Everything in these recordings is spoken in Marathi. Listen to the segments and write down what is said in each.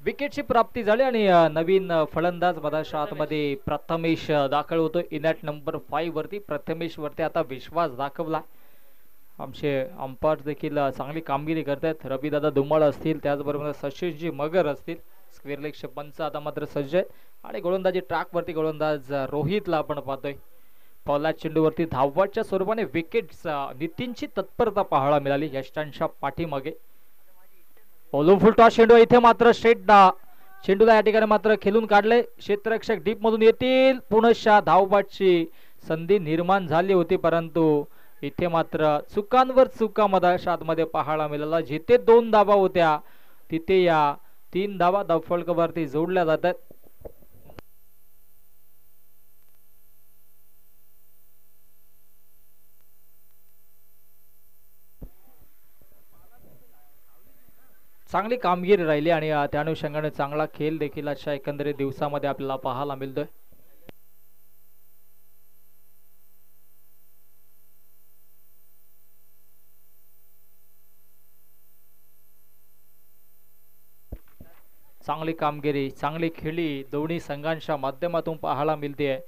विकेटची प्राप्ती झाली आणि नवीन फलंदाज मधाच्या आतमध्ये प्रथमेश दाखल होतो इनॅट नंबर 5 वरती. प्रथमेश वरती आता विश्वास दाखवला. आमचे अंपायर देखील चांगली कामगिरी करतात. रविदादा धुमाळ असतील, त्याचबरोबर सचिनजी मगर असतील. स्क्वेअरलेगचे पंच आता मात्र सज्ज आहेत आणि गोलंदाजी ट्रॅक वरती गोलंदाज रोहितला आपण पाहतोय. पहिल्या चेंडूवरती धावाच्या स्वरूपाने विकेट नितीनची तत्परता पाहायला मिळाली यष्टांच्या पाठीमागे. ओलून फुलटॉ चेंडू इथे मात्र स्ट्रेट चेंडूला या ठिकाणी मात्र खेळून काढले. क्षेत्ररक्षक डीप मधून येतील. पुनश्च धावबाची संधी निर्माण झाली होती, परंतु इथे मात्र चुकांवर चुका मधाच्या आतमध्ये पाहायला मिळाला. जिथे 2 धावा होत्या तिथे या 3 धावा धावफलकावरती जोडल्या जातात. चांगली कामगिरी राहिली आणि त्या अनुषंगाने चांगला खेळ देखील अशा एकंदरीत दिवसामध्ये आपल्याला पाहायला मिळतोय. चांगली कामगिरी, चांगली खेळी दोन्ही संघांच्या माध्यमातून पाहायला मिळते.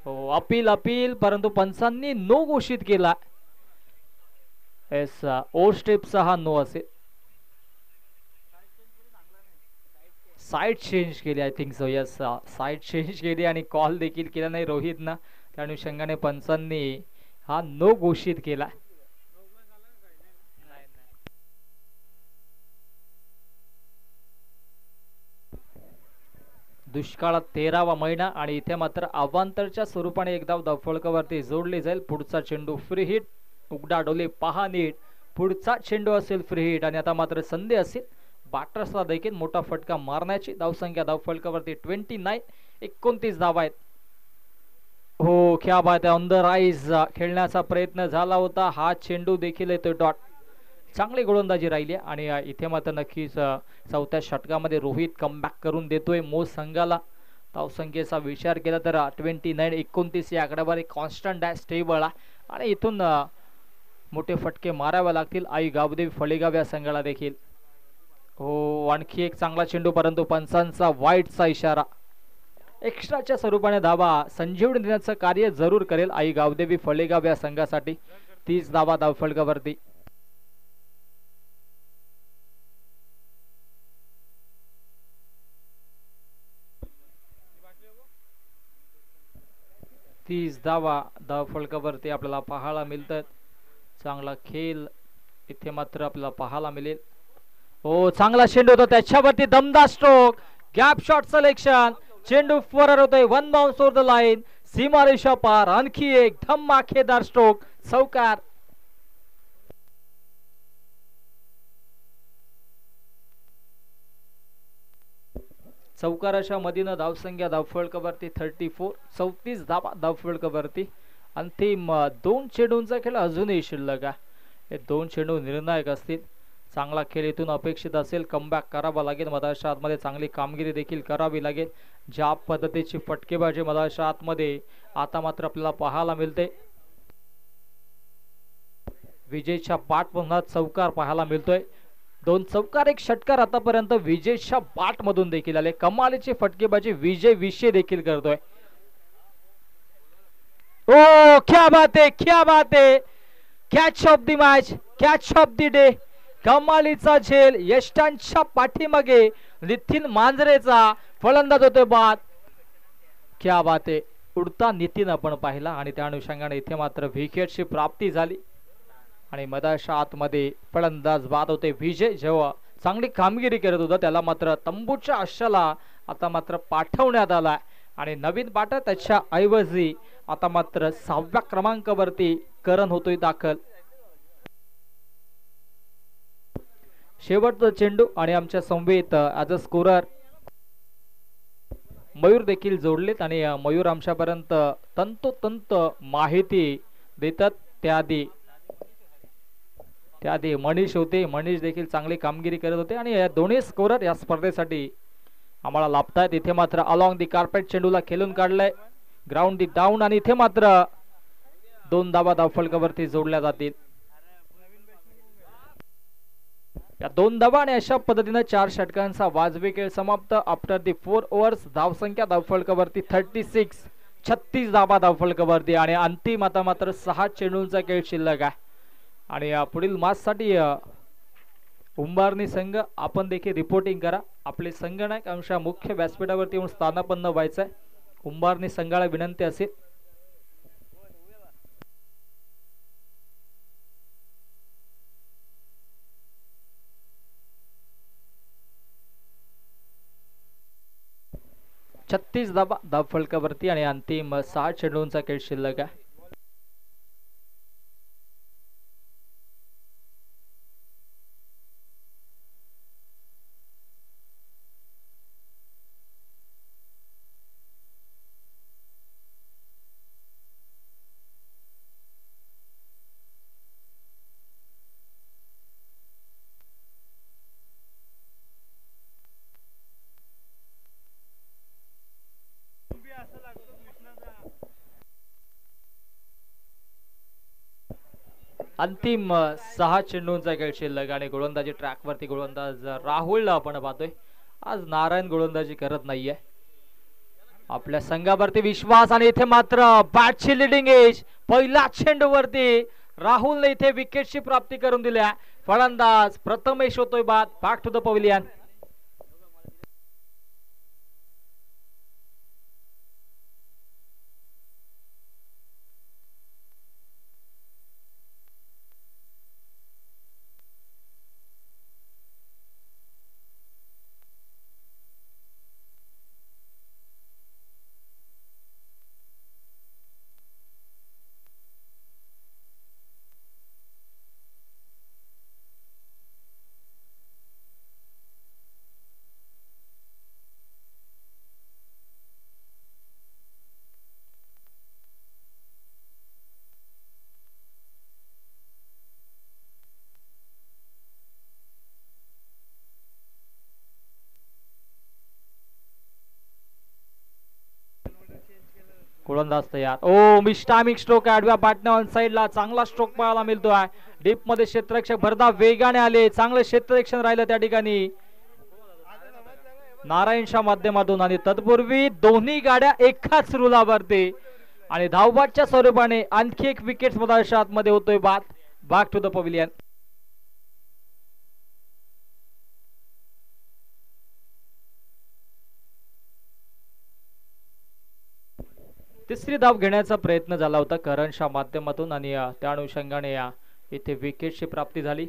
हो, अपील परंतु पंचांनी नो घोषित केला. एस ओ स्टेपचा हा नो असेल. साइड चेंज केली, I think so. Yes, side change केली आणि कॉल देखील केला नाही रोहितनं. त्या अनुषंगाने पंचांनी हा नो घोषित केला. दुष्काळात 13वा महिना आणि इथे मात्र अवांतरच्या स्वरूपाने एक धाव धावफलकावरती जोडली जाईल. पुढचा चेंडू फ्री हिट. उघडा डोले पहा नीट. पुढचा चेंडू असेल फ्री हिट आणि आता मात्र संधी असेल बॅटर्सला देखील मोठा फटका मारण्याची. धावसंख्या धावफलकावरती 29, 29 धावा आहेत. हो, क्या बात आहे. ऑन द राईज खेळण्याचा प्रयत्न झाला होता. हा चेंडू देखील येतोय डॉट. चांगली गोलंदाजी राहिली आणि इथे मात्र नक्कीच चौथ्या षटकामध्ये रोहित कमबॅक करून देतोय मो संघाला. धावसंख्येचा विचार केला तर 29, 29 ही आकडेवारी कॉन्स्टंट आहे, स्टेबल आहे आणि इथून मोठे फटके मारावे लागतील आई गावदेवी फळेगाव या संघाला देखील. हो, आणखी एक चांगला चेंडू, परंतु पंचांचा वाईटचा इशारा. एक्स्ट्राच्या स्वरूपाने धावा संजीवनी देण्याचं कार्य जरूर करेल आई गावदेवी फळेगाव या संघासाठी. 30 धावा धावफलकावरती. धावा धावफलकावरती आपल्याला पाहायला मिळतात. चांगला खेळ इथे मात्र आपल्याला पाहायला मिळेल. हो, चांगला चेंडू होता, त्याच्यावरती दमदार स्ट्रोक. Gap shot selection. चेंडू फरार होतोय. 1 बाउन्स ओव्हर द लाईन. सीमारेषा पार. आणखी एक धमाकेदार स्ट्रोक. चौकार. चौकाराच्या मधीनं धावसंख्या धावफलकावरती 34, 34 धावा धावफलकावरती. अंतिम 2 चेंडूंचा खेळ अजूनही शिल्लक आहे. हे 2 चेंडू निर्णायक असतील. चांगला खेळ इथून अपेक्षित असेल. कमबॅक करावा लागेल. मधाच्या आतमध्ये चांगली कामगिरी देखील करावी लागेल. ज्या पद्धतीची फटकेबाजी मधाच्या आतमध्ये आता मात्र आपल्याला पाहायला मिळते. विजयच्या बाट पुन्हा चौकार पाहायला मिळतोय. 2 चौकार 1 षटकार आतापर्यंत विजयच्या बाट मधून देखील आले. कमालीची फटकेबाजी विजय विषय देखील करतोय. ओ, क्या बात है, क्या बात है. Catch of the match, catch of the day. कमालीचा झेल यष्टांच्या पाठीमागे नितीन मांजरेचा फलंदाज होतोय बाद. क्या बात आहे. उडता नितीन आपण पाहिला आणि त्या अनुषंगाने इथे मात्र विकेटची प्राप्ती झाली आणि मधाच्या आतमध्ये फलंदाज बाद होते विजय. जेव्हा चांगली कामगिरी करत होता त्याला मात्र तंबूच्या आशाला आता मात्र पाठवण्यात आला आणि नवीन बॅटर त्याच्या ऐवजी आता मात्र 6व्या क्रमांकावरती करण होतोय दाखल. शेवटचा चेंडू आणि आमच्या संवेत ॲज अ स्कोरर मयूर देखील जोडलेत आणि मयूर आमच्यापर्यंत तंतोतंत माहिती देतात. त्याआधी मनीष होते. मनीष देखील चांगली कामगिरी करत होते आणि या दोन्ही स्कोरर या स्पर्धेसाठी आम्हाला लाभतायत. इथे मात्र अलॉंग दी कार्पेट चेंडूला खेळून काढलाय. ग्राउंड दी डाऊन आणि इथे मात्र 2 धावा धावफलकावरती जोडल्या जातील. या 2 धावा आणि अशा पद्धतीने 4 षटकांचा वाजवी खेळ समाप्त. आफ्टर दी 4 ओव्हर्स धावसंख्या धावफलकावरती 36 धावा धावफलकावरती आणि अंतिम आता मात्र 6 चेंडूंचा खेळ शिल्लक आहे. आणि पुढील मॅच साठी उंबारणी संघ आपण देखील रिपोर्टिंग करा. आपले संघनायक आमच्या मुख्य व्यासपीठावरती येऊन स्थानापन्न व्हायचं आहे. उंबारणी संघाला विनंती असेल. छत्तीस धावा धावफलकावरती आणि अंतिम 6 चेंडूंचा खेळ शिल्लक आहे. अंतिम 6 चेंडूंचा खेळ शिल्लक आणि गोलंदाजी ट्रॅक वरती गोलंदाज राहुलला आपण पाहतोय. आज नारायण गोलंदाजी करत नाहीये. आपल्या संघावरती विश्वास आणि इथे मात्र बॅटची लिडिंग एज. पहिला चेंडूवरती राहुलने इथे विकेटची प्राप्ती करून दिल्या. फलंदाज प्रथमेश होतोय बाद. Back to the pavilion. गोलंदाज तयार. ओ मिस्टामिक स्ट्रोक आडव्या पाटण्या ऑन साइडला चांगला स्ट्रोक पाहायला मिळतोय. डीप मध्ये क्षेत्ररक्षक भरदा वेगाने आले. चांगले क्षेत्ररक्षण राहिलं त्या ठिकाणी नारायणच्या माध्यमातून आणि तत्पूर्वी दोन्ही गाड्या एकाच रुलावरती आणि धावबादच्या स्वरूपाने आणखी एक विकेट मधाच्या आतमध्ये होतोय बाद. Back to the pavilion. तिसरी धाव घेण्याचा प्रयत्न झाला होता करणच्या माध्यमातून आणि त्या अनुषंगाने इथे विकेटची प्राप्ती झाली.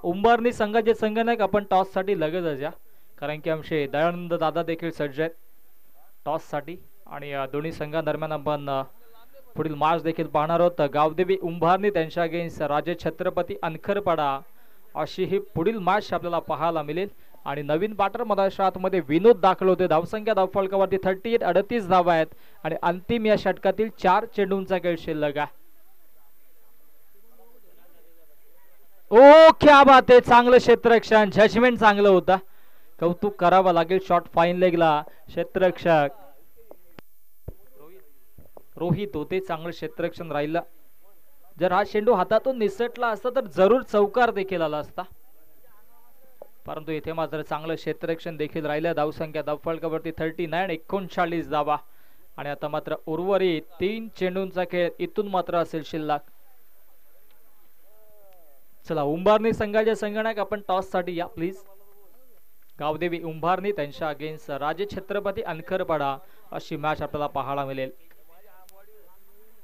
उंबारणी संघाचे संघनायक आपण टॉस साठी लगेचच या, कारण की आमचे दयानंद दादा देखील सज्ज आहेत टॉस साठी आणि दोन्ही संघांदरम्यान आपण पुढील मॅच देखील पाहणार आहोत. गावदेवी उंबारणी त्यांच्या अगेन्स्ट राजे छत्रपती अनखरपाडा अशी ही पुढील मॅच आपल्याला पाहायला मिळेल. आणि नवीन बॅटर मधाच्या आतमध्ये विनोद दाखल होते. धावसंख्या धावफलकावरती 38 धावा आहेत आणि अंतिम या षटकातील 4 चेंडूंचा खेळ शिल्लक आहे. ओ क्या बात आहे. चांगलं क्षेत्ररक्षण. जजमेंट चांगलं होतं. कौतुक करावं लागेल. शॉट फाईन लेगला क्षेत्ररक्षक रोहित होते. चांगलं क्षेत्ररक्षण राहिलं. जर हा चेंडू हातातून निसटला असता तर जरूर चौकार देखील आला असता, परंतु इथे मात्र चांगलं क्षेत्ररक्षण देखील राहिलं. धावसंख्या धावफलकावरती 39 धावा आणि आता मात्र उर्वरित 3 चेंडूंचा खेळ इथून मात्र असेल शिल्लक. चला उंबारणी संघाचे संघनायक आपण टॉस साठी या प्लीज. गावदेवी उंबारणी त्यांच्या अगेन्स्ट राजे छत्रपती अनखरपाडा अशी मॅच आपल्याला पाहायला मिळेल.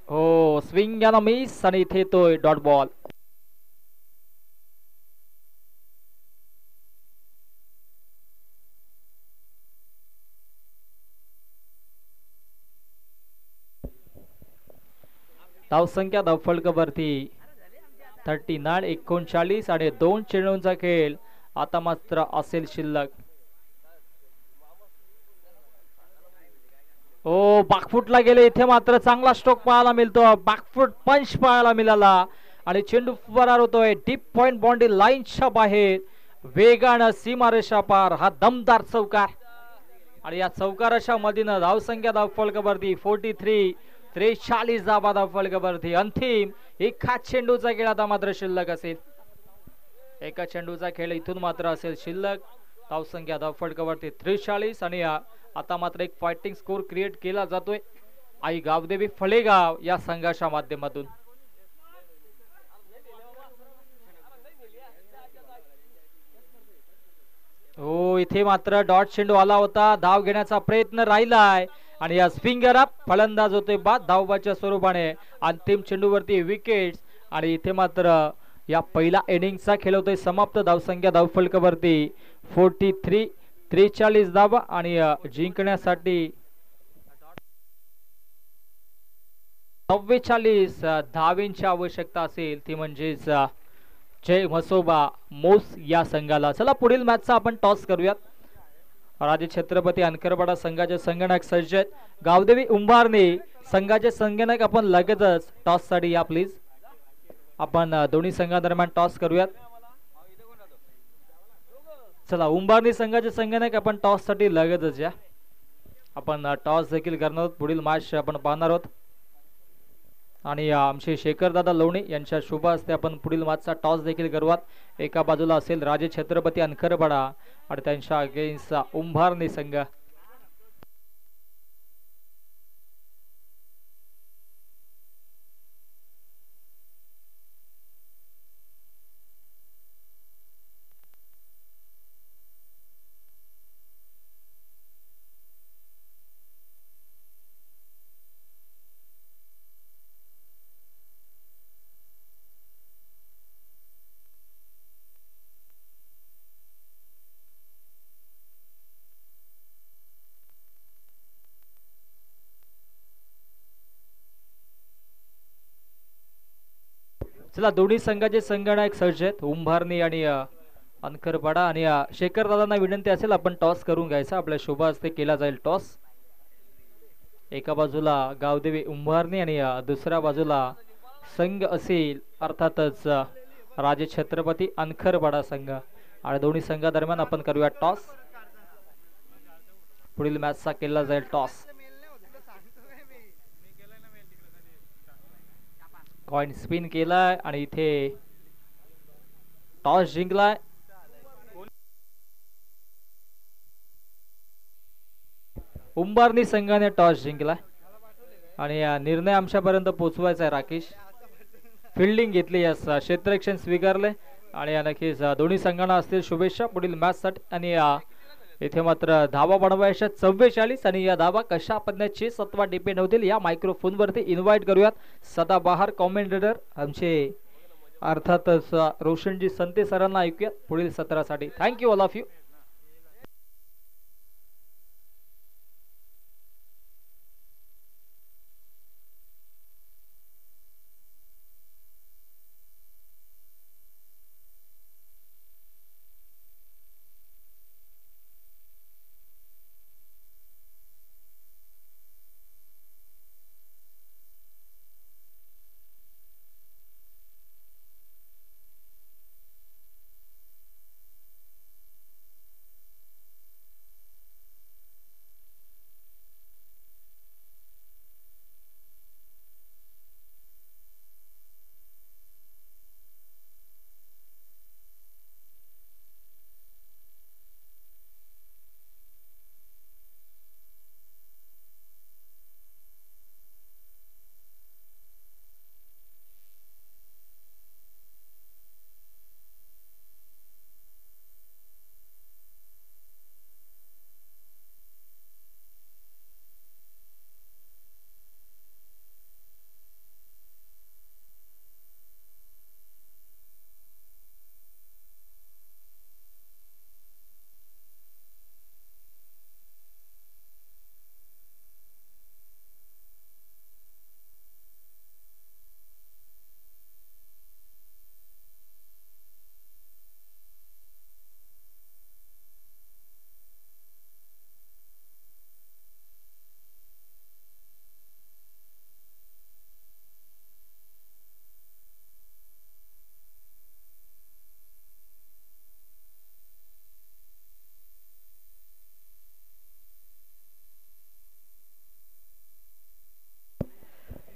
हो स्विंग याना मिस आणि इथे येतोय डॉट बॉल. धावसंख्या धावफलकावरती 39 आणि 2 चेंडूंचा खेळ आता मात्र असेल शिल्लक. ओ बॅकफुटला गेले. इथे मात्र चांगला स्ट्रोक पाहायला मिळतो. बॅकफुट पंच पाहायला मिळाला आणि चेंडू फरार होतोय डीप पॉइंट बाउंड्री लाईनच्या बाहेर वेगानं सीमारेषा पार हा दमदार चौकार आणि या चौकाराच्या मधीनं धावसंख्या धावफलकावरती 43 धावा धावफलकावरती. अंतिम एका चेंडूचा खेळ आता मात्र शिल्लक असेल. एका चेंडूचा खेळ इथून मात्र असेल शिल्लक. धावसंख्या धावफलकावरती 43 आणि आता मात्र एक फायटिंग स्कोर क्रिएट केला जातोय आई गावदेवी फळेगाव या संघाच्या माध्यमातून. हो, इथे मात्र डॉट चेंडू आला होता. धाव घेण्याचा प्रयत्न राहिलाय आणि या स्विंगर अप फलंदाज होते बाद धावबाच्या स्वरूपाने. अंतिम चेंडूवरती विकेट्स आणि इथे मात्र या पहिला इनिंगचा खेळ होतोय समाप्त. धावसंख्या धावफलकावरती 43 धावा आणि जिंकण्यासाठी 44 धावेंची आवश्यकता असेल, ती म्हणजेच जय म्हसोबा मोस या संघाला. चला पुढील मॅचचा आपण टॉस करूयात. राजे छत्रपती अनकरपाडा संघाचे संगणक सज्ज आहेत. गावदेवी उंभारणे संघाचे संगणक आपण लगेचच टॉस साठी या प्लीज. आपण दोन्ही संघादरम्यान टॉस करूयात. चला उंभारणी संघाचे संगणक आपण टॉस साठी लगेचच या. आपण टॉस देखील करणार आहोत. पुढील मॅच आपण पाहणार आहोत आणि आमचे शेखर दादा लोणी यांच्या शुभ हस्ते आपण पुढील मॅचचा टॉस देखील करूयात. एका बाजूला असेल राजे छत्रपती अनकरपाडा आणि त्यांच्या अगेन्स्ट उंभारणी संघ. चला दोन्ही संघाचे संगणक सज्ज आहेत. उंभारणी आणि अनकरपाडा आणि शेखर दादांना विनंती असेल आपण टॉस करून घ्यायचा. आपल्या शुभ हस्ते केला जाईल टॉस. एका बाजूला गावदेवी उंभारणी आणि दुसऱ्या बाजूला संघ असेल अर्थातच राजे छत्रपती अनकरपाडा संघ आणि दोन्ही संघादरम्यान आपण करूया टॉस. पुढील मॅचचा केला जाईल टॉस. कॉइन स्पिन केलाय आणि इथे टॉस जिंकलाय. उंबारणी संघाने टॉस जिंकलाय आणि निर्णय आमच्यापर्यंत पोहोचवायचा आहे. राकेश फिल्डिंग घेतली, या क्षेत्ररक्षण स्वीकारले आणि नक्कीच दोन्ही संघांना असतील शुभेच्छा पुढील मॅच साठी. आणि इथे मात्र धावा बनवायच्या 44 आणि या धावा कशा पद्धतीने सत्वा डिपेंड होतील या मायक्रोफोन वरती इन्व्हाइट करूयात सदाबहार कॉमेंटेटर आमचे अर्थातच रोशनजी संते सरांना ऐकूयात पुढील सत्रासाठी. Thank you all of you.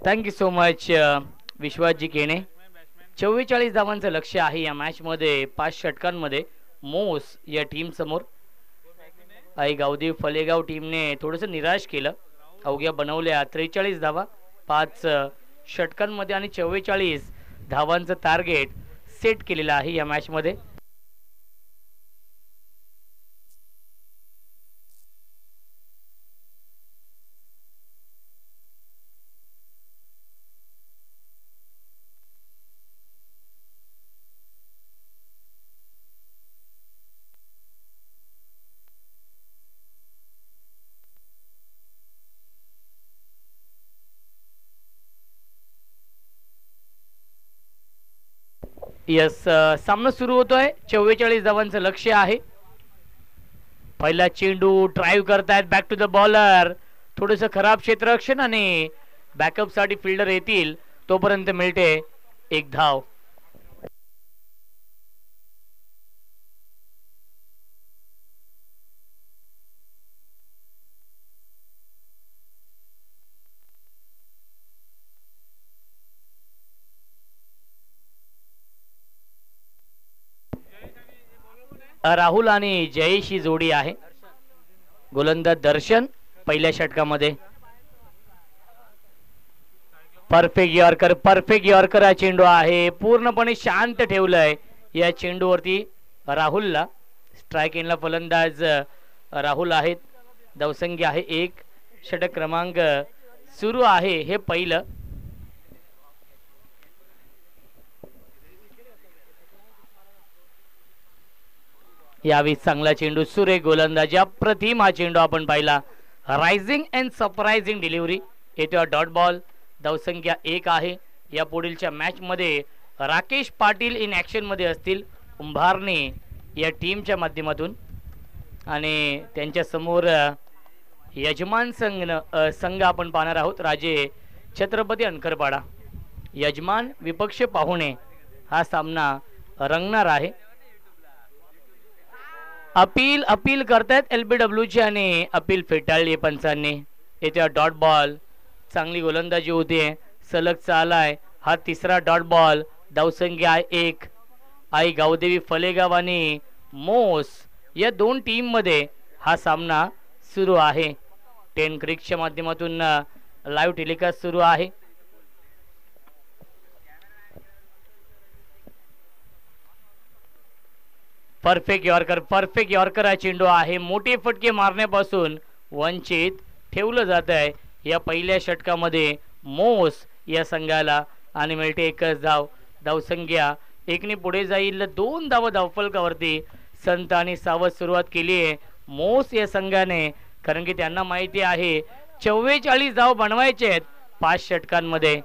Thank you so much Vishwasji Kene. 44 धावांचं लक्ष्य आहे या मॅचमध्ये 5 षटकांमध्ये मोस या टीम समोर. आई गावदेवी फलेगाव टीमने थोडंसं निराश केलं. अवघ्या बनवल्या 43 धावा 5 षटकांमध्ये आणि 44 धावांचं टार्गेट सेट केलेलं आहे या मॅचमध्ये. यस सामना सुरू होतोय. 44 धावांचं लक्ष्य आहे. पहिला चेंडू ड्राईव्ह करतायत बॅक टू द बॉलर. थोडंसं खराब क्षेत्ररक्षण आणि बॅकअप साठी फिल्डर येतील तोपर्यंत मिळते एक धाव. राहुल आणि जयेश ही जोडी आहे. गोलंदाज दर्शन पहिल्या षटकामध्ये. परफेक्ट यॉर्कर हा चेंडू आहे. पूर्णपणे शांत ठेवलंय या चेंडूवरती राहुलला. स्ट्राइक एंडला फलंदाज राहुल आहेत. धावसंख्या आहे 1. षटक क्रमांक सुरू आहे हे पहिलं. यावेळी चांगला चेंडू, सुरेख गोलंदाजी, अप्रतिम हा चेंडू आपण पाहिला. Rising and surprising delivery. येतो डॉट बॉल. धावसंख्या 1 आहे. या पुढीलच्या मॅच मध्ये राकेश पाटील इन ऍक्शन मध्ये असतील उंभारणे या टीमच्या माध्यमातून आणि त्यांच्या समोर यजमान संघ आपण पाहणार आहोत. राजे छत्रपती अनकरपाडा यजमान, विपक्ष पाहुणे हा सामना रंगणार आहे. अपील करतायत LBWची आणि अपील फेटाळली पंचांनी. येत्या डॉट बॉल. चांगली गोलंदाजी होते. सलग चालाय. हा तिसरा डॉट बॉल. धावसंख्या 1. आई गावदेवी फलेगाव आणि मोस या दोन टीम मध्ये हा सामना सुरू आहे. 10 क्रिकच्या माध्यमातून लाईव्ह टेलिकास्ट सुरू आहे. परफेक्ट यॉर्कर हा चेंडू आहे. मोठे फटके मारण्यापासून वंचित ठेवलं जात आहे या पहिल्या षटकामध्ये मोस या संघाला आणि मिळते 1च धाव. धावसंख्या 1ने पुढे जाईल. 2 धावा धावफलकावरती संत आणि सावध सुरुवात केली आहे मोस या संघाने, कारण की त्यांना माहिती आहे 44 धाव बनवायचे आहेत 5 षटकांमध्ये.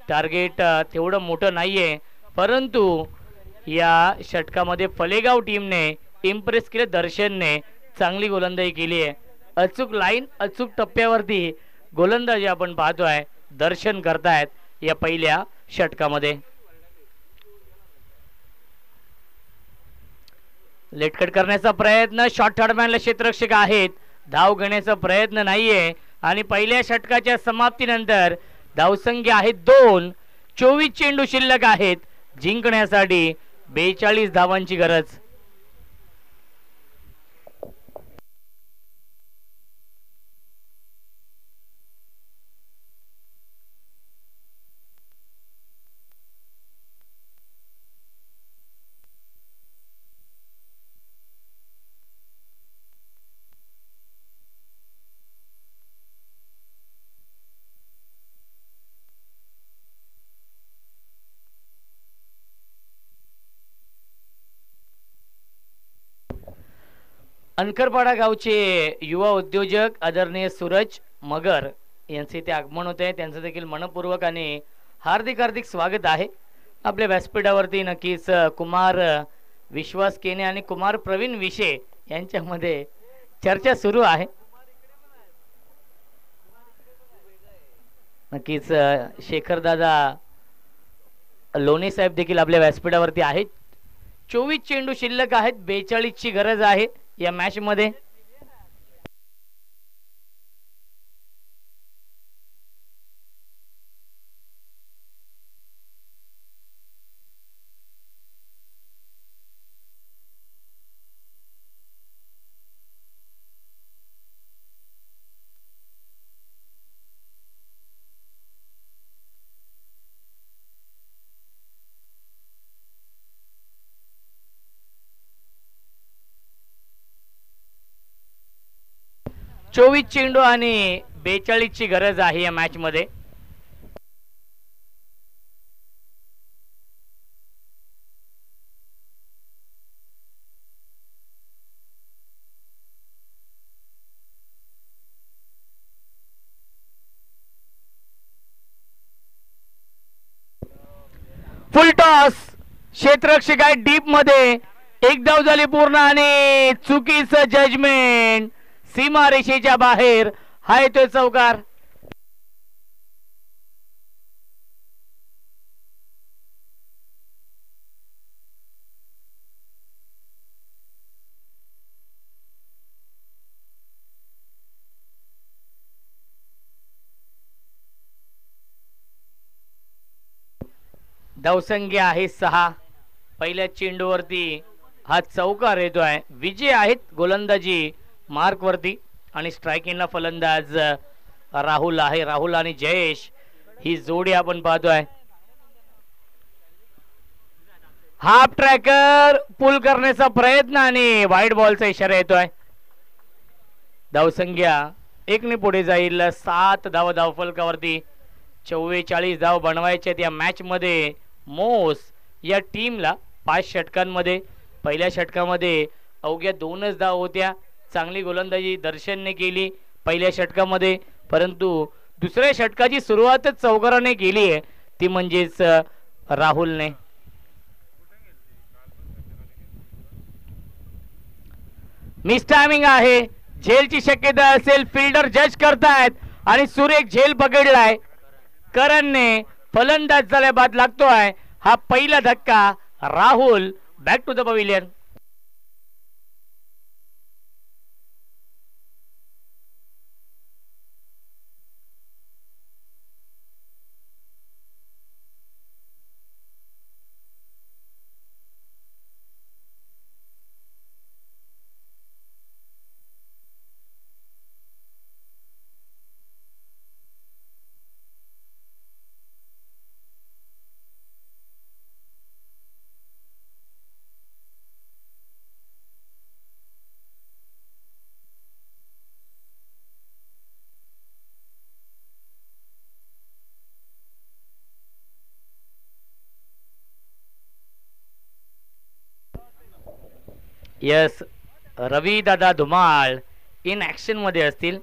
टार्गेट तेवढं मोठं नाहीये, परंतु या षटकामध्ये फलेगाव टीमने इम्प्रेस केले. दर्शनने चांगली गोलंदाजी केली आहे. अचूक लाईन, अचूक टप्प्यावरती गोलंदाजी आपण पाहतोय दर्शन करतायत या पहिल्या षटकामध्ये. लेटकट करण्याचा प्रयत्न. शॉर्ट थर्डमॅनला क्षेत्ररक्षक आहेत. धाव घेण्याचा प्रयत्न नाहीये आणि पहिल्या षटकाच्या समाप्तीनंतर धावसंख्या आहे 2. 24 चेंडू शिल्लक आहेत. जिंकण्यासाठी 42 धावांची गरज. अनकरपाडा गावचे युवा उद्योजक आदरणीय सूरज मगर यांचे इथे आगमन होते आहे. त्यांचं देखील मनपूर्वक आणि हार्दिक स्वागत आहे. आपल्या व्यासपीठावरती नक्कीच कुमार विश्वास केने आणि कुमार प्रवीण विशे यांच्यामध्ये चर्चा सुरू आहे. नक्कीच शेखर दादा लोणे साहेब देखील आपल्या व्यासपीठावरती आहेत. 24 चेंडू शिल्लक आहेत. 42 ची गरज आहे या मॅच मध्ये. 24 चेंडू आणि 42 ची गरज आहे या मॅच मध्ये. फुल टॉस, क्षेत्ररक्षक आहे डीप मध्ये. एक धाव झाली पूर्ण आणि चुकीचं जजमेंट, सीमा रेषेच्या बाहेर. हा येतोय चौकार. धावसंख्या आहे 6. पहिल्या चेंडूवरती हा चौकार येतोय. विजय आहेत गोलंदाजी मार्क वरती आणि स्ट्रायकिंगला फलंदाज राहुल आहे. राहुल आणि जयेश ही जोडी आपण पाहतोय. हाफ ट्रॅकर पुल करण्याचा प्रयत्न आणि व्हाईट बॉलचा इशारा येतोय. धावसंख्या 1 ने पुढे जाईल. 7 धाव धावफलकावरती. 44 धाव बनवायचे या मॅच मध्ये. मोस या टीमला 5 षटकांमध्ये, पहिल्या षटकामध्ये अवघ्या 2च धाव होत्या. चांगली गोलंदाजी दर्शनने केली पहिल्या षटकामध्ये, परंतु दुसऱ्या षटकाची सुरुवातच चौकाराने केली आहे, ती म्हणजेच राहुलने. मिस टायमिंग आहे. झेलची शक्यता असेल. फिल्डर जज करतायत आणि सुरेख झेल पकडलाय. करणने फलंदाज झाल्या बाद लागतोय. हा पहिला धक्का. Rahul back to the pavilion. Yes, Ravi दादा धुमाळ इन ऍक्शन मध्ये असतील.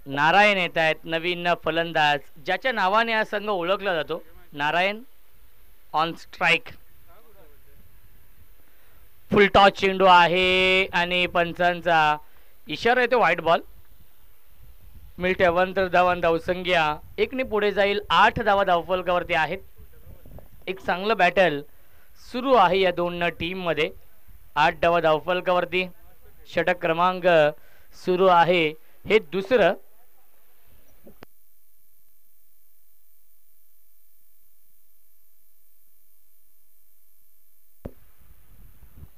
नारायण येत आहेत, नवीन फलंदाज, ज्याच्या नावाने हा संघ ओळखला जातो. Narayan on strike. Full toss चेंडू आहे आणि पंचांचा इशारा येतो व्हाईट बॉल. मिळते अवांतर धावांत. धावसंख्या 1 ने पुढे जाईल. 8 धावा धावफलकावरती आहेत. एक चांगलं बॅटल सुरू आहे या दोन टीम मध्ये. 8 धावा धावफलकावरती. षटक क्रमांक सुरू आहे, हे दुसरं.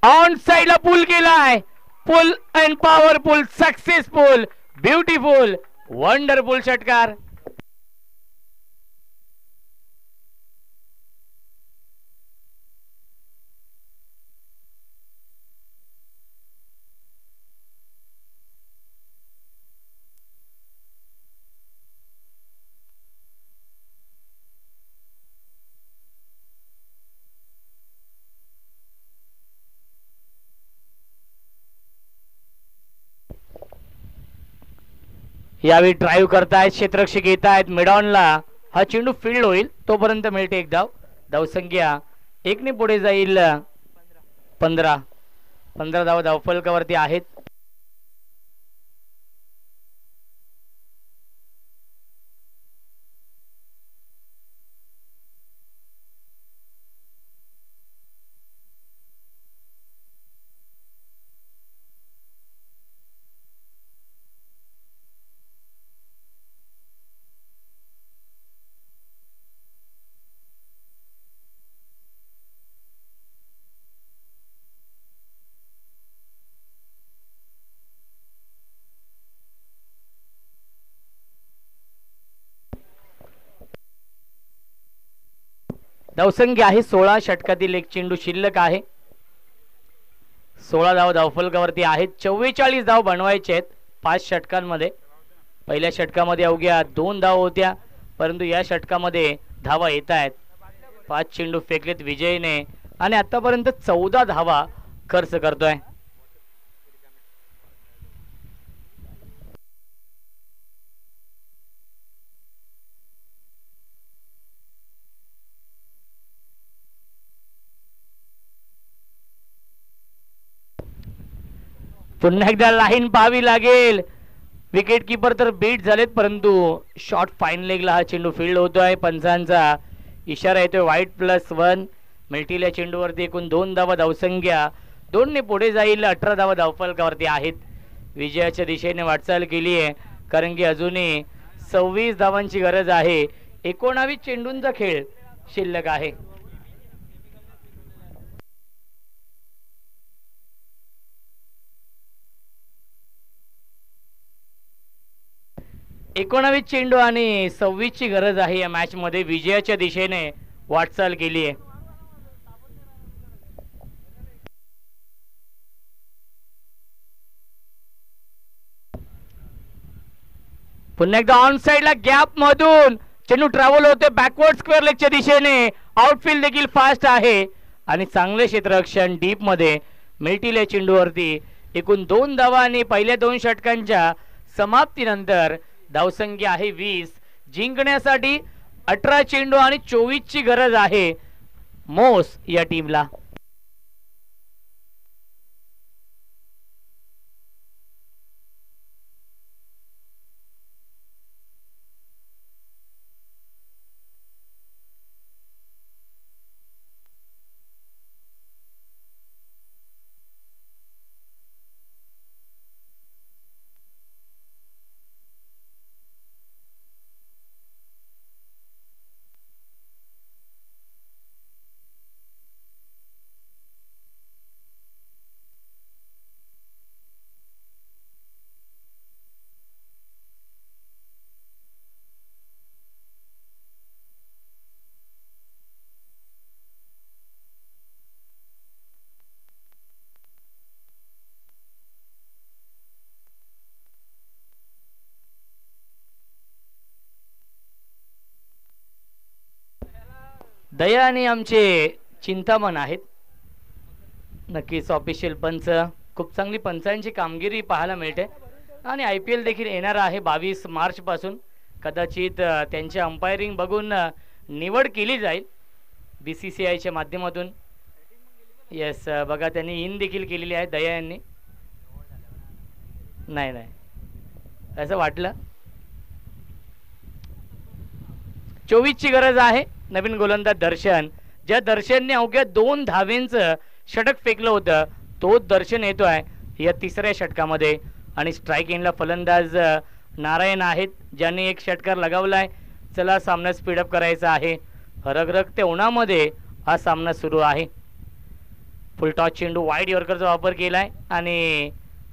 ऑन साइडला पुल केलाय. Pull and powerful, successful, beautiful, wonderful षटकार. यावेळी ड्राईव्ह करतायत क्षेत्ररक्षक येत आहेत मिडॉनला. हा चेंडू फील्ड होईल तोपर्यंत मिळते एक धाव. धावसंख्या 1 ने पुढे जाईल. 15 धाव धावफलकावरती आहेत. धावसंख्या आहे 16. षटकातील एक चेंडू शिल्लक आहे. 16 धाव धावफलकावरती आहेत. 44 धाव बनवायचे आहेत 5 षटकांमध्ये. पहिल्या षटकामध्ये अवघ्या 2 धाव होत्या, परंतु या षटकामध्ये धावा येत आहेत. 5 चेंडू फेकलेत विजयने आणि आतापर्यंत 14 धावा खर्च करतोय. पुन्हा एकदा लाईन पाहावी लागेल. विकेट किपर तर बीट झालेत, परंतु शॉर्ट फाईन लेगला हा चेंडू फील्ड होतोय. पंचांचा इशारा येतोय वाईट +1. मिल्टील या चेंडूवरती एकूण 2 धावा धावसंख्या 2 ने पुढे जाईल. 18 धावा धावफलकावरती आहेत. विजयाच्या दिशेने वाटचाल केली आहे, कारण की अजूनही 26 धावांची गरज आहे. 19 चेंडूंचा खेळ शिल्लक आहे. एकोणावीस चेंडू आणि 26 ची गरज आहे या मॅच मध्ये. विजयाच्या दिशेने वाटचाल केली आहे. पुन्हा एकदा ऑन साइडला गॅप मधून चेंडू ट्रॅव्हल होते बॅकवर्ड स्क्वेअर लेगच्या दिशेने. आउटफील्ड देखील फास्ट आहे आणि चांगले क्षेत्ररक्षण डीप मध्ये. मिल्टील या चेंडूवरती एकूण 2 धावा आणि पहिल्या 2 षटकांच्या समाप्तीनंतर धावसंख्या आहे 20. जिंकण्यासाठी 18 चेंडू आणि 24 ची गरज आहे मोस या टीमला. दया आणि आमचे चिंतामण आहेत. नक्कीच ऑफिशियल पंच, खूप चांगली पंचांची कामगिरी पाहायला मिळते आणि IPL देखील येणार आहे 22 मार्च पासून. कदाचित त्यांचे अंपायरिंग बघून निवड केली जाईल BCCIच्या माध्यमातून. येस, बघा त्यांनी इन देखील केलेली आहे दया यांनी. नाही असं वाटलं. 24 ची गरज आहे. नवीन गोलंदाज दर्शन, ज्या दर्शनने अवघ्या 2 धावेंचं षटक फेकलं होतं, तोच दर्शन येतोय या तिसऱ्या षटकामध्ये. आणि स्ट्राईक एंडला फलंदाज नारायण आहेत, ज्यांनी एक षटकार लगावलाय. चला, सामना स्पीडअप करायचा आहे. रगरगत्या उन्हामध्ये हा सामना सुरू आहे. फुलटॉस चेंडू वाईड यॉर्करचा वापर केलाय आणि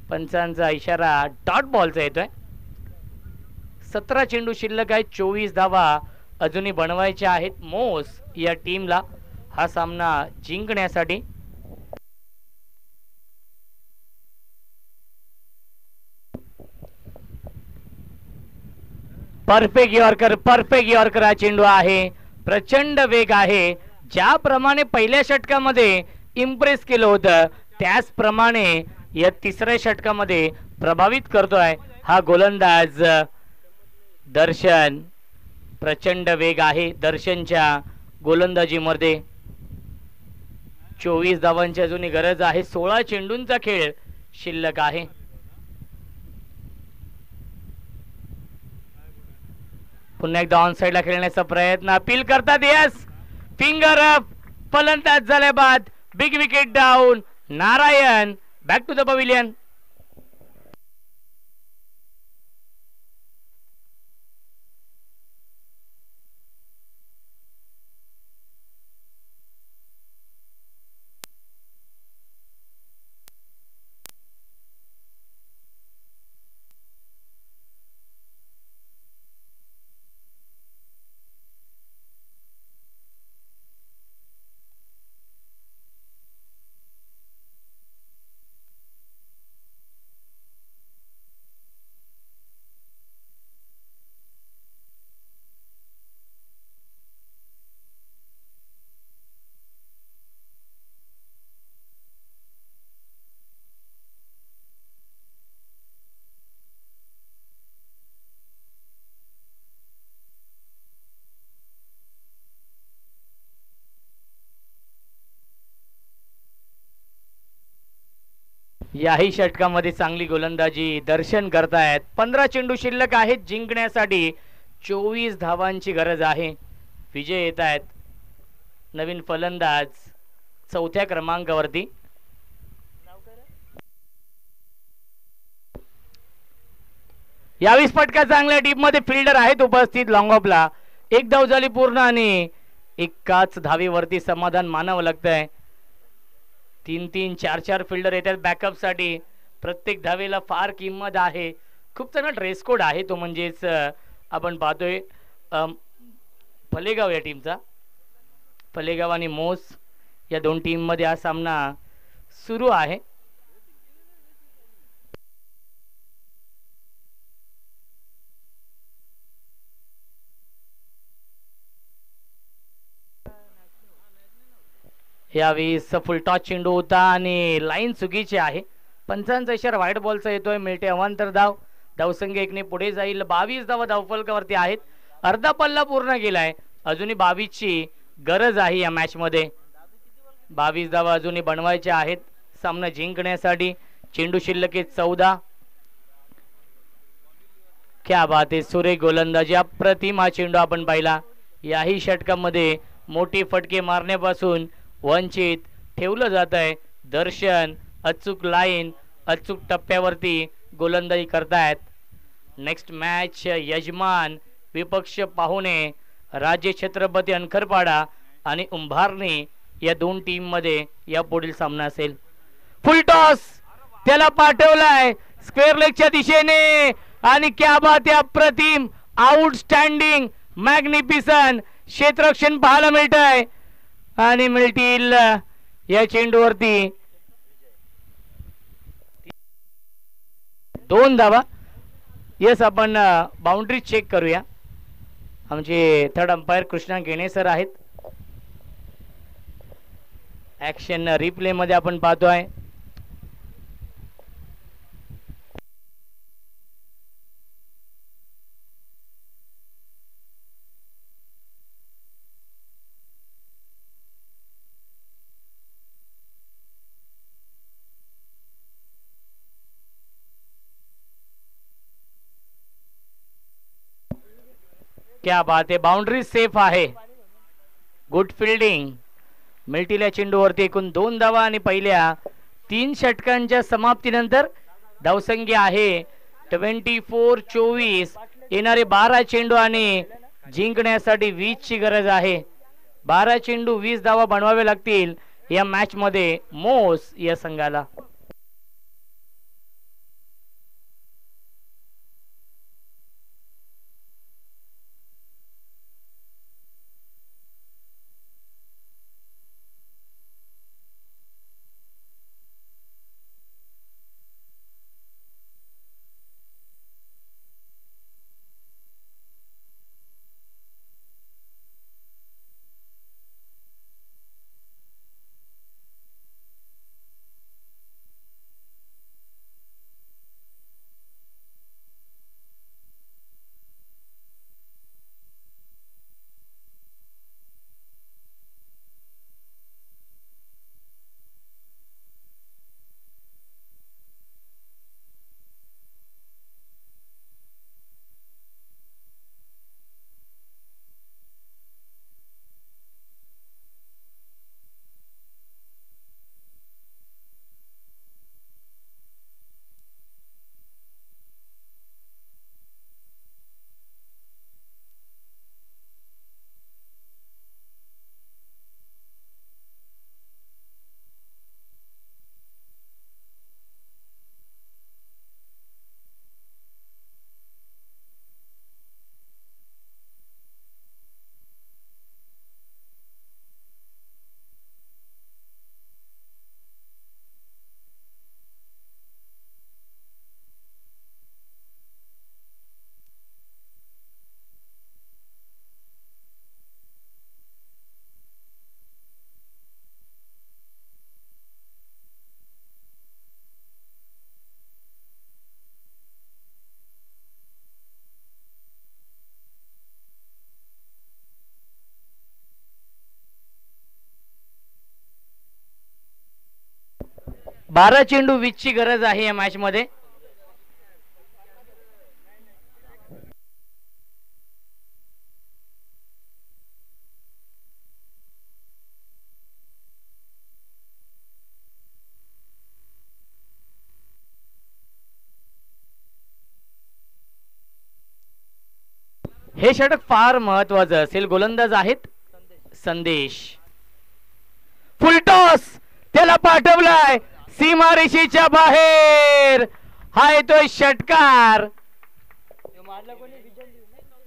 पंचांचा इशारा डॉट बॉलचा येतोय. 17 चेंडू शिल्लक आहे. 24 धावा अजूनही बनवायच्या आहेत मोस या टीमला हा सामना जिंकण्यासाठी. परफेक्ट यॉर्कर हा चेंडू आहे. प्रचंड वेग आहे. ज्याप्रमाणे पहिल्या षटकामध्ये इम्प्रेस केलं होतं, त्याचप्रमाणे या तिसऱ्या षटकामध्ये प्रभावित करतोय हा गोलंदाज दर्शन. प्रचंड वेग आहे दर्शनच्या गोलंदाजीमध्ये. 24 धावांची अजूनही गरज आहे. 16 चेंडूंचा खेळ शिल्लक आहे. पुन्हा एकदा ऑन साइडला खेळण्याचा प्रयत्न. अपील करतात. Yes, finger up. फलंदाज झाल्या बाद. Big wicket down. Narayan back to the pavilion. याही षटकामध्ये चांगली गोलंदाजी दर्शन करतायत. 15 चेंडू शिल्लक आहेत. जिंकण्यासाठी 24 धावांची गरज आहे. विजय येत आहेत. नवीन फलंदाज चौथ्या क्रमांकावरती. यावेळी फटका चांगल्या टीम मध्ये फिल्डर आहेत उपस्थित. लॉंग ऑफला एक धाव झाली पूर्ण आणि एकाच धावेवरती समाधान मानावं लागतंय. 3-3 4-4 फिल्डर येतात बॅकअप साठी. प्रत्येक धावेला फार किंमत आहे. खूप चांगला ड्रेस कोड आहे तो म्हणजेच आपण पाहतोय फलेगाव या टीमचा. फलेगाव आणि मोस या दोन टीम मध्ये हा सामना सुरू आहे. यावेळी फुल टॉस चेंडू होता आणि लाईन चुकीची आहे. पंचांचा इशारा व्हाईट बॉलचा येतोय. मिळते अवांतर धाव. धावसंख्या एकने पुढे जाईल. 22 धावा धावफलकावरती आहेत. अर्धा पल्ला पूर्ण केलाय. अजूनही 22 ची गरज आहे या मॅच मध्ये. 22 धावा अजूनही बनवायच्या आहेत सामना जिंकण्यासाठी. चेंडू शिल्लक 14. क्या बात आहे. सुरेख गोलंदाजी अप्रतिम हा चेंडू आपण पाहिला. याही षटकामध्ये मोठी फटके मारण्यापासून वंचित ठेवलं जात आहे. दर्शन अचूक लाईन अचूक टप्प्यावरती गोलंदाजी करतायत. नेक्स्ट मॅच यजमान विपक्ष पाहुणे राजे छत्रपती अनखरपाडा आणि उंभारणी या दोन टीम मध्ये या पुढील सामना असेल. फुल टॉस त्याला पाठवलाय स्क्वेअर लेगच्या दिशेने आणि क्या बात आहे. अप्रतिम आउटस्टँडिंग मॅग्निफिसन क्षेत्ररक्षण पाहायला मिळत आहे आणि मिळतील या चेंडूवरती 2 धावा. येस आपण बाउंड्री चेक करूया. आमचे थर्ड अंपायर कृष्णा गेणे सर आहेत. ऍक्शन रिप्ले मध्ये आपण पाहतोय. क्या बात आहे. बाउंड्री सेफ आहे. Good fielding. मिळतील या चेंडूवरती एकूण 2 धावा आणि पहिल्या 3 षटकांच्या समाप्तीनंतर धावसंख्या आहे 24-24. येणारे 12 चेंडू आणि जिंकण्यासाठी 20 ची गरज आहे. 12 चेंडू 20 धावा बनवावे लागतील या मॅच मध्ये मोस या संघाला. 12 चेंडू 20 ची गरज आहे या मॅच मध्ये. हे षटक फार महत्वाचं असेल. गोलंदाज आहेत संदेश. फुलटॉस त्याला पाठवलाय सीमारेषेच्या बाहेर. हा येतोय षटकार.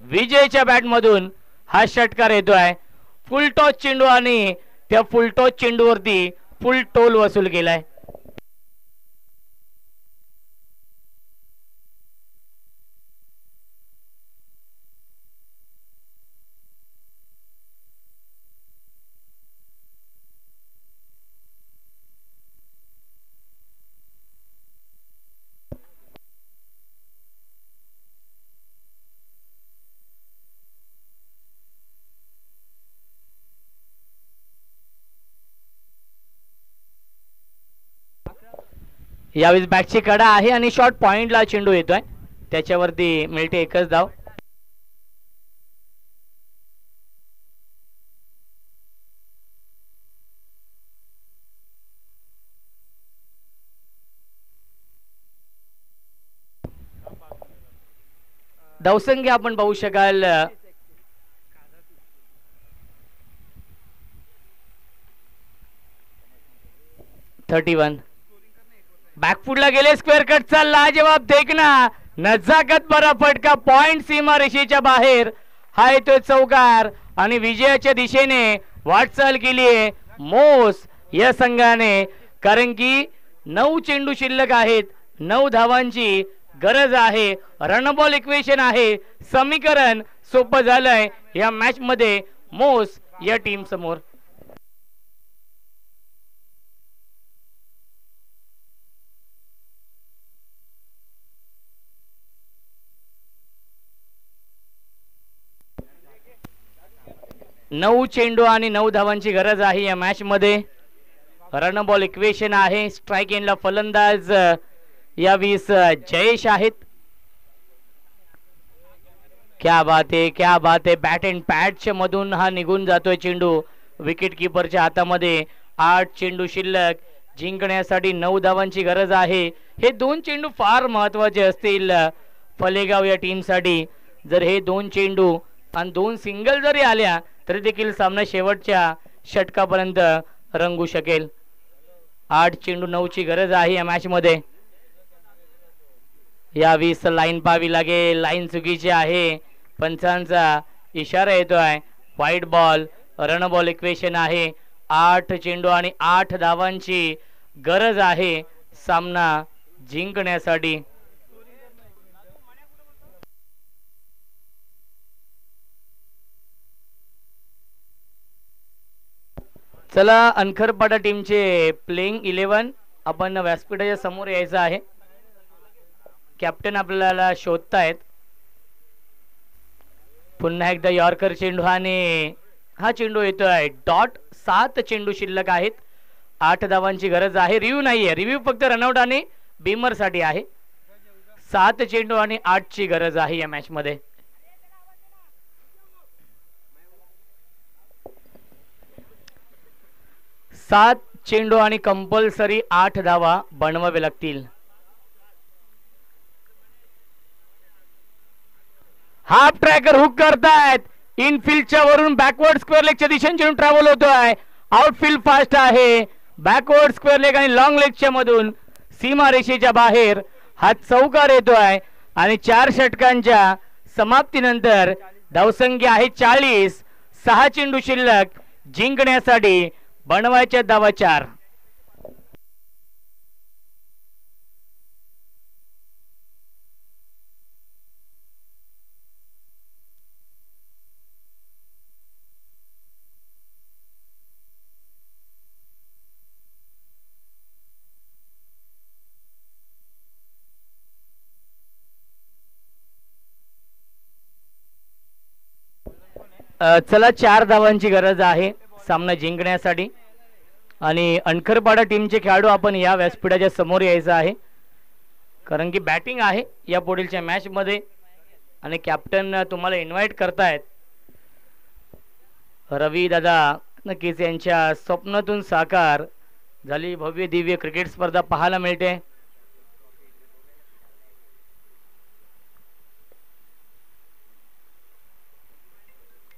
विजयच्या बॅट मधून हा षटकार येतोय. फुलटॉस चेंडू आणि त्या फुलटॉस चेंडूवरती फुल टोल वसूल केलाय. यावेळी बॅटची कडा आहे आणि शॉर्ट पॉइंटला चेंडू येतोय. त्याच्यावरती मिळते एकच धाव. धावसंख्या आपण पाहू शकाल 31. बॅकफुटला गेले. स्क्वेअर कटचा लाजवाब देखना. नजाकत बरा फटका. पॉइंट सीमा रेषेच्या बाहेर. हा येतोय चौकार आणि विजयाच्या दिशेने वाटचाल केलीये मोस या संघाने. कारण की 9 चेंडू शिल्लक आहेत. 9 धावांची गरज आहे. रनबॉल इक्वेशन आहे. समीकरण सोपं झालंय या मॅच मध्ये मोस या टीम समोर. नऊ चेंडू आणि 9 धावांची गरज आहे या मॅच मध्ये. रन बॉल इक्वेशन आहे. स्ट्राइक एंडला फलंदाज या 20 जयेश आहेत. क्या बात है, क्या बात है. बॅट अँड पॅडच्या मधून हा निघून जातोय चेंडू विकेट किपरच्या हातामध्ये. 8 चेंडू शिल्लक. जिंकण्यासाठी 9 धावांची गरज आहे. हे 2 चेंडू फार महत्वाचे असतील फलेगाव या टीमसाठी. जर हे 2 चेंडू आणि 2 सिंगल जरी आल्या तरी देखील सामना शेवटच्या षटकापर्यंत रंगू शकेल. 8 चेंडू 9 ची गरज आहे या मॅच मध्ये. या 20 लाईन पाहावी लागेल. लाईन चुकीची आहे. पंचांचा इशारा येतोय. White ball. Run ball equation आहे. 8 चेंडू आणि 8 धावांची गरज आहे सामना जिंकण्यासाठी. चला अनखरपाडा टीमचे प्लेइंग 11 आपण व्यासपीठाच्या समोर यायचं आहे. कॅप्टन आपल्याला शोधतायत. पुन्हा एकदा यॉर्कर चेंडू आणि हा चेंडू येतोय डॉट. 7 चेंडू शिल्लक आहेत. 8 धावांची गरज आहे. रिव्ह्यू नाहीये. रिव्ह्यू फक्त रनआउट आणि बीमर साठी आहे. 7 चेंडू आणि 8 ची गरज आहे या मॅच मध्ये. सात चेंडू आणि कंपल्सरी 8 धावा बनवावे लागतील. हाफ ट्रॅकर हुक करतायत. इनफिल्डच्या वरून बॅकवर्ड स्क्वेअर लेगच्या दिशेने चेंडू ट्रॅव्हल होतोय. आउटफील्ड फास्ट आहे. बॅकवर्ड स्क्वेअर लेग आणि लॉंग लेगच्या मधून सीमा रेषेच्या बाहेर हा चौकार येतोय. आणि 4 षटकांच्या समाप्तीनंतर धावसंख्या आहे 40. 6 चेंडू शिल्लक. जिंकण्यासाठी बनवायच्या धावा 4. चला 4 धावांची गरज आहे सामना जिंकण्यासाठी. आणि अणखरपाडा टीमचे खेळाडू आपण या व्यासपीठाच्या समोर यायचं आहे, कारण की बॅटिंग आहे या पुढीलच्या मॅचमध्ये आणि कॅप्टन तुम्हाला इन्व्हाइट करतायत. रवी दादा नक्कीच यांच्या स्वप्नातून साकार झाली भव्य दिव्य क्रिकेट स्पर्धा पाहायला मिळते.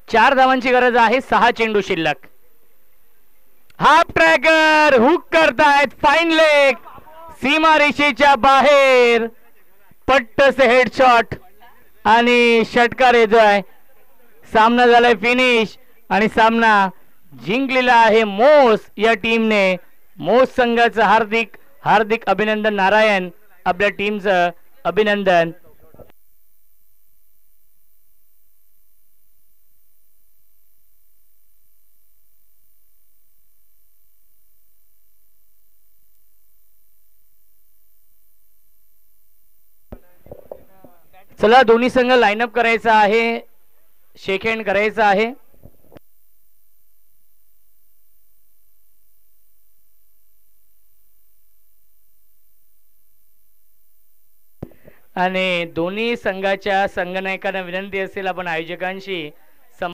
चार धावांची गरज आहे, 6 चेंडू शिल्लक. हाफ ट्रॅकर हुक करतायत, फाईन लेग सीमा रेषेच्या बाहेर, पट्टस हेडशॉट आणि षटकार येतोय. सामना झालाय फिनिश आणि सामना जिंकलेला आहे मोस या टीमने. मोस संघाचं हार्दिक हार्दिक अभिनंदन. नारायण आपल्या टीमचं अभिनंदन. चला दोन्ही संघ लाईनअप करायचा आहे, शेक हँड करायचा आहे. आणि दोन्ही संघाच्या संघनायकांना विनंती असेल आपण आयोजकांशी